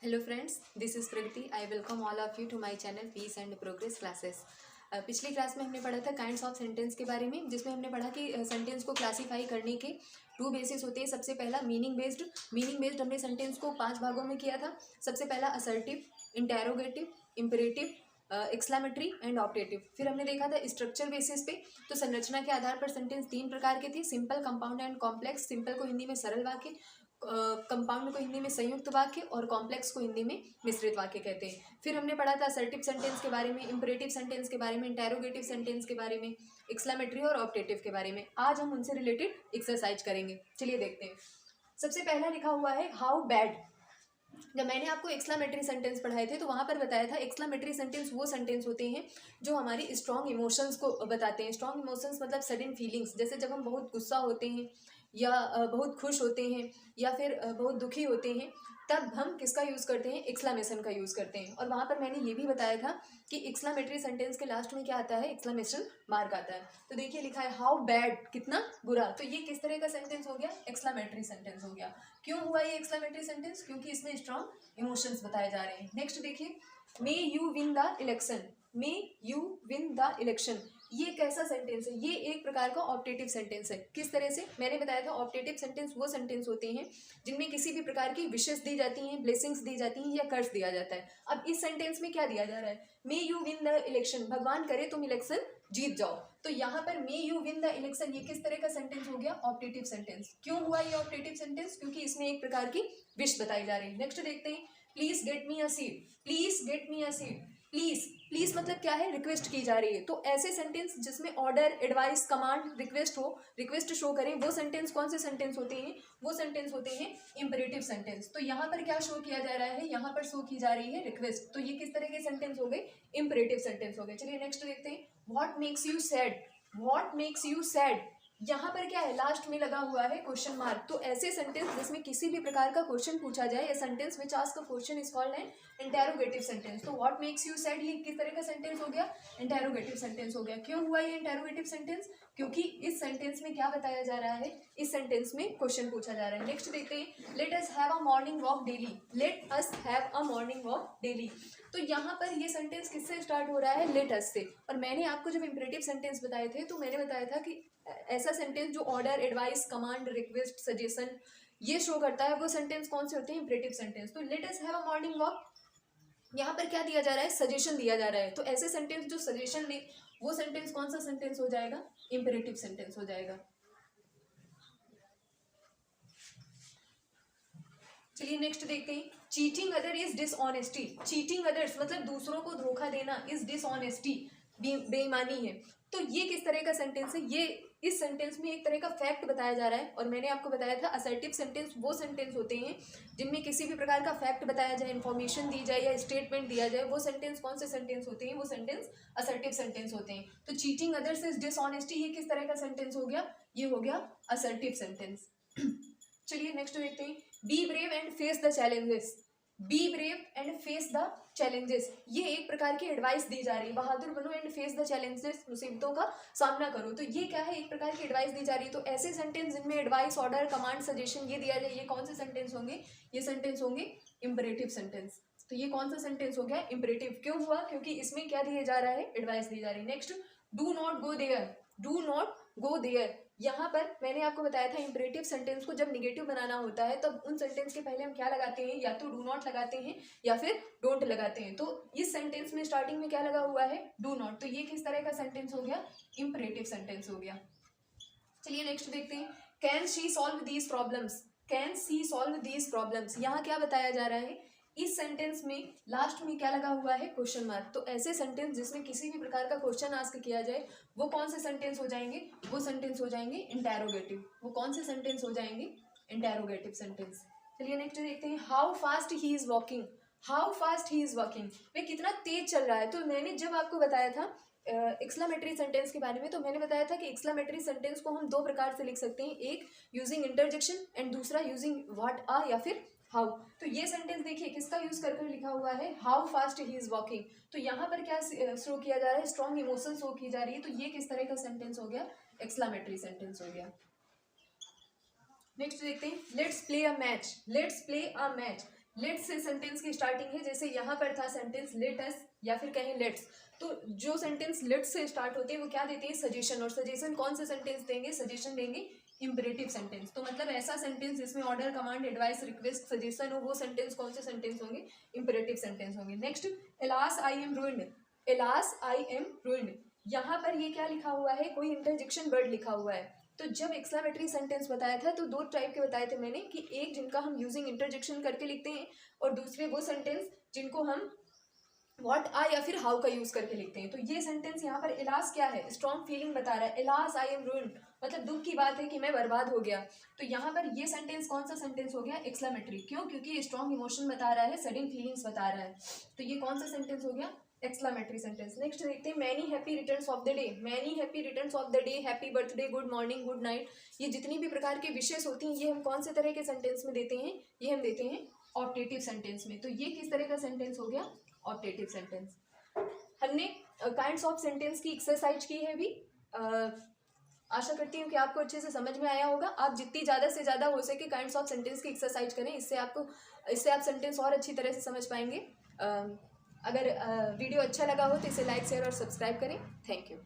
Hello friends, this is Pragati. I welcome all of you to my channel peace and progress classes. पिछली class में हमने पढ़ा था kinds of sentence के बारे में, जिसमें हमने पढ़ा कि सेंटेंस को क्लासीफाई करने के टू बेसिस होते हैं। सबसे पहला मीनिंग बेस्ड हमने सेंटेंस को 5 भागों में किया था। सबसे पहला assertive, interrogative, imperative, exclamatory and optative. फिर हमने देखा था स्ट्रक्चर बेसिस पे, तो संरचना के आधार पर सेंटेंस 3 प्रकार के थे: simple, compound and complex. Simple को हिंदी में सरल वाक्य, कंपाउंड को हिंदी में संयुक्त वाक्य और कॉम्प्लेक्स को हिंदी में मिश्रित वाक्य कहते हैं। फिर हमने पढ़ा था असर्टिव सेंटेंस के बारे में, इंपरेटिव सेंटेंस के बारे में, इंटेरोगेटिव सेंटेंस के बारे में, एक्सक्लेमेटरी और ऑप्टेटिव के बारे में। आज हम उनसे रिलेटेड एक्सरसाइज करेंगे। चलिए देखते हैं। सबसे पहला लिखा हुआ है हाउ बैड। जब मैंने आपको एक्सक्लेमेटरी सेंटेंस पढ़ाए थे तो वहाँ पर बताया था एक्सक्लेमेटरी सेंटेंस वो सेंटेंस होते हैं जो हमारी स्ट्रॉन्ग इमोशंस को बताते हैं। स्ट्रॉन्ग इमोशंस मतलब सडन फीलिंग्स, जैसे जब हम बहुत गुस्सा होते हैं या बहुत खुश होते हैं या फिर बहुत दुखी होते हैं, तब हम किसका यूज़ करते हैं? एक्सक्लेमेशन का यूज़ करते हैं। और वहाँ पर मैंने ये भी बताया था कि एक्सक्लेमेटरी सेंटेंस के लास्ट में क्या आता है? एक्सक्लेमेशन मार्क आता है। तो देखिए लिखा है हाउ बैड, कितना बुरा। तो ये किस तरह का सेंटेंस हो गया? एक्सक्लेमेटरी सेंटेंस हो गया। क्यों हुआ ये एक्सक्लेमेटरी सेंटेंस? क्योंकि इसमें स्ट्रॉन्ग इमोशंस बताए जा रहे हैं। नेक्स्ट देखिए, may you win the election. May you win the election, ये कैसा सेंटेंस है? ये एक प्रकार का ऑप्टेटिव सेंटेंस है। किस तरह से? मैंने बताया था ऑप्टेटिव सेंटेंस वो सेंटेंस होते हैं जिनमें किसी भी प्रकार की विशेष दी जाती हैं, ब्लेसिंग्स दी जाती हैं या कर्ज दिया जाता है। अब इस सेंटेंस में क्या दिया जा रहा है? May you win the election, भगवान करे तुम इलेक्शन जीत जाओ। तो यहाँ पर may you win the election, ये किस तरह का सेंटेंस हो गया? Optative sentence. क्यों हुआ ये ऑप्टेटिव सेंटेंस? क्योंकि इसमें एक प्रकार की विश बताई जा रही है। नेक्स्ट देखते हैं, please get me a seat. Please get me a seat, please, please मतलब क्या है? रिक्वेस्ट की जा रही है। तो ऐसे सेंटेंस जिसमें ऑर्डर, एडवाइस, कमांड, रिक्वेस्ट हो, रिक्वेस्ट शो करें, वो सेंटेंस कौन से सेंटेंस होते हैं? वो सेंटेंस होते हैं इंपेरेटिव सेंटेंस। तो यहाँ पर क्या शो किया जा रहा है? यहाँ पर शो की जा रही है रिक्वेस्ट। तो ये किस तरह के सेंटेंस हो गए? इंपेरेटिव सेंटेंस हो गए। चलिए नेक्स्ट देखते हैं, what makes you sad. What makes you sad, यहाँ पर क्या है? लास्ट में लगा हुआ है क्वेश्चन मार्क। तो ऐसे सेंटेंस जिसमें किसी भी प्रकार का क्वेश्चन पूछा जाए, या sentence which ask a question is called an interrogative sentence. तो व्हाट मेक्स यू सैड ये किस तरह का सेंटेंस हो गया? इंटेरोगेटिव सेंटेंस हो गया। क्यों हुआ ये इंटेरोगेटिव सेंटेंस? क्योंकि इस सेंटेंस में क्या बताया जा रहा है? इस सेंटेंस में क्वेश्चन पूछा जा रहा है। नेक्स्ट देखते हैं, late us have a morning walk daily. Late us have a morning walk daily, तो यहाँ पर ये सेंटेंस किससे स्टार्ट हो रहा है? लेट अस से। और मैंने आपको जब इंपेरेटिव सेंटेंस बताए थे तो मैंने बताया था कि ऐसा सेंटेंस जो order, advice, command, request, suggestion ये शो करता है, वो सेंटेंस कौन से होते हैं? Imperative sentence. तो let us have a morning walk, यहाँ पर क्या दिया जा रहा है? सजेशन दिया जा रहा है। तो ऐसे सेंटेंस जो सजेशन दे, वो सेंटेंस कौन सा सेंटेंस हो जाएगा? इंपेरेटिव सेंटेंस हो जाएगा। चलिए नेक्स्ट देखते हैं, cheating other is dishonesty. Cheating others मतलब दूसरों को धोखा देना, इज डिसऑनेस्टी बेईमानी है। तो ये किस तरह का सेंटेंस है? ये इस सेंटेंस में एक तरह का फैक्ट बताया जा रहा है। और मैंने आपको बताया था असर्टिव सेंटेंस वो सेंटेंस होते हैं जिनमें किसी भी प्रकार का फैक्ट बताया जाए, इन्फॉर्मेशन दी जाए या स्टेटमेंट दिया जाए, वो सेंटेंस कौन से सेंटेंस होते हैं? वो सेंटेंस असर्टिव सेंटेंस होते हैं। तो चीटिंग अदर्स इज डिसऑनेस्टी, ये किस तरह का सेंटेंस हो गया? ये हो गया असर्टिव सेंटेंस। चलिए नेक्स्ट देखते हैं, be brave and face the challenges. Be brave and face the challenges, ये एक प्रकार की एडवाइस दी जा रही है। बहादुर बनो एंड फेस द चैलेंजेस, मुसीबतों का सामना करो। तो ये क्या है? एक प्रकार की एडवाइस दी जा रही है। तो ऐसे सेंटेंस जिनमें एडवाइस, ऑर्डर, कमांड, सजेशन ये दिया जाए, ये कौन से सेंटेंस होंगे? ये सेंटेंस होंगे इंपेरेटिव सेंटेंस। तो ये कौन सा सेंटेंस हो गया? इंपेरेटिव। क्यों हुआ? क्योंकि इसमें क्या दिया जा रहा है? एडवाइस दी जा रही है। Next, do not go there. Do not go there, यहाँ पर मैंने आपको बताया था इंपेरेटिव सेंटेंस को जब निगेटिव बनाना होता है तब उन सेंटेंस के पहले हम क्या लगाते हैं? या तो डू नॉट लगाते हैं या फिर डोंट लगाते हैं। तो इस सेंटेंस में स्टार्टिंग में क्या लगा हुआ है? Do not. तो ये किस तरह का सेंटेंस हो गया? इंपेरेटिव सेंटेंस हो गया। चलिए नेक्स्ट देखते हैं, can she solve these problems. Can she solve these problems, यहाँ क्या बताया जा रहा है? इस सेंटेंस में लास्ट में क्या लगा हुआ है? Question mark. तो ऐसे सेंटेंस जिसमें किसी भी प्रकार का क्वेश्चन आस्क किया जाए, वो कौन से सेंटेंस हो जाएंगे? वो सेंटेंस हो जाएंगे इंटेरोगेटिव। वो कौन से सेंटेंस हो जाएंगे? Interrogative sentence. चलिए नेक्स्ट देखते हैं, how fast he is walking. How fast he is walking, वे कितना तेज चल रहा है। तो मैंने जब आपको बताया था एक्सक्लेमेटरी सेंटेंस के बारे में, तो मैंने बताया था कि एक्सक्लेमेटरी सेंटेंस को हम दो प्रकार से लिख सकते हैं, एक यूजिंग इंटरजेक्शन एंड दूसरा यूजिंग व्हाट आ या फिर हाउ। तो ये सेंटेंस देखिए किसका यूज करके लिखा हुआ है? How fast he is walking. तो यहाँ पर क्या शो किया जा रहा है? स्ट्रॉन्ग इमोशन शो की जा रही है। तो ये किस तरह का सेंटेंस हो गया? एक्सक्लेमेटरी सेंटेंस हो गया। नेक्स्ट देखते हैं, let's play a match. Let's play a match, let's say sentence की स्टार्टिंग है। जैसे यहाँ पर था सेंटेंस लेट अस या फिर कहें लेट्स, तो जो सेंटेंस लेट्स से स्टार्ट होते हैं वो क्या देते हैं, सजेशन। और सजेशन कौन से सेंटेंस देंगे, सजेशन देंगे इंपरेटिव सेंटेंस। तो मतलब ऐसा सेंटेंस जिसमें order, command, advice, request, suggestion हो, वो सेंटेंस कौन से सेंटेंस होंगे, इंपरेटिव सेंटेंस होंगे। Next, alas I am ruined, alas I am ruined, यहाँ पर ये क्या लिखा हुआ है, कोई इंटरजेक्शन वर्ड लिखा हुआ है। तो जब एक्सक्लेमेटरी सेंटेंस बताया था तो दो टाइप के बताए थे मैंने, कि एक जिनका हम यूजिंग इंटरजेक्शन करके लिखते हैं, और दूसरे वो सेंटेंस जिनको हम व्हाट आई या फिर हाउ का यूज करके लिखते हैं। तो ये सेंटेंस यहाँ पर इलास क्या है, स्ट्रॉन्ग फीलिंग बता रहा है। इलास आई एम रूइंड, मतलब दुख की बात है कि मैं बर्बाद हो गया। तो यहाँ पर ये सेंटेंस कौन सा सेंटेंस हो गया, एक्सक्लेमेटरी। क्यों, क्योंकि स्ट्रॉन्ग इमोशन बता रहा है, सडन फीलिंग्स बता रहा है। तो ये कौन सा सेंटेंस हो गया, एक्सक्लेमेटरी सेंटेंस। नेक्स्ट देखते हैं, many happy returns of the day, many happy returns of the day, happy birthday, good morning, good night, ये जितनी भी प्रकार के विशेष होती हैं ये हम कौन से तरह के सेंटेंस में देते हैं, ये हम देते हैं ऑप्टेटिव सेंटेंस में। तो ये किस तरह का सेंटेंस हो गया, ऑप्टेटिव सेंटेंस। हमने काइंड्स ऑफ सेंटेंस की एक्सरसाइज की है भी, आशा करती हूँ कि आपको अच्छे से समझ में आया होगा। आप जितनी ज़्यादा से ज़्यादा हो सके काइंड्स ऑफ सेंटेंस की एक्सरसाइज करें, इससे आप सेंटेंस और अच्छी तरह से समझ पाएंगे। अगर वीडियो अच्छा लगा हो तो इसे लाइक, शेयर और सब्सक्राइब करें। Thank you.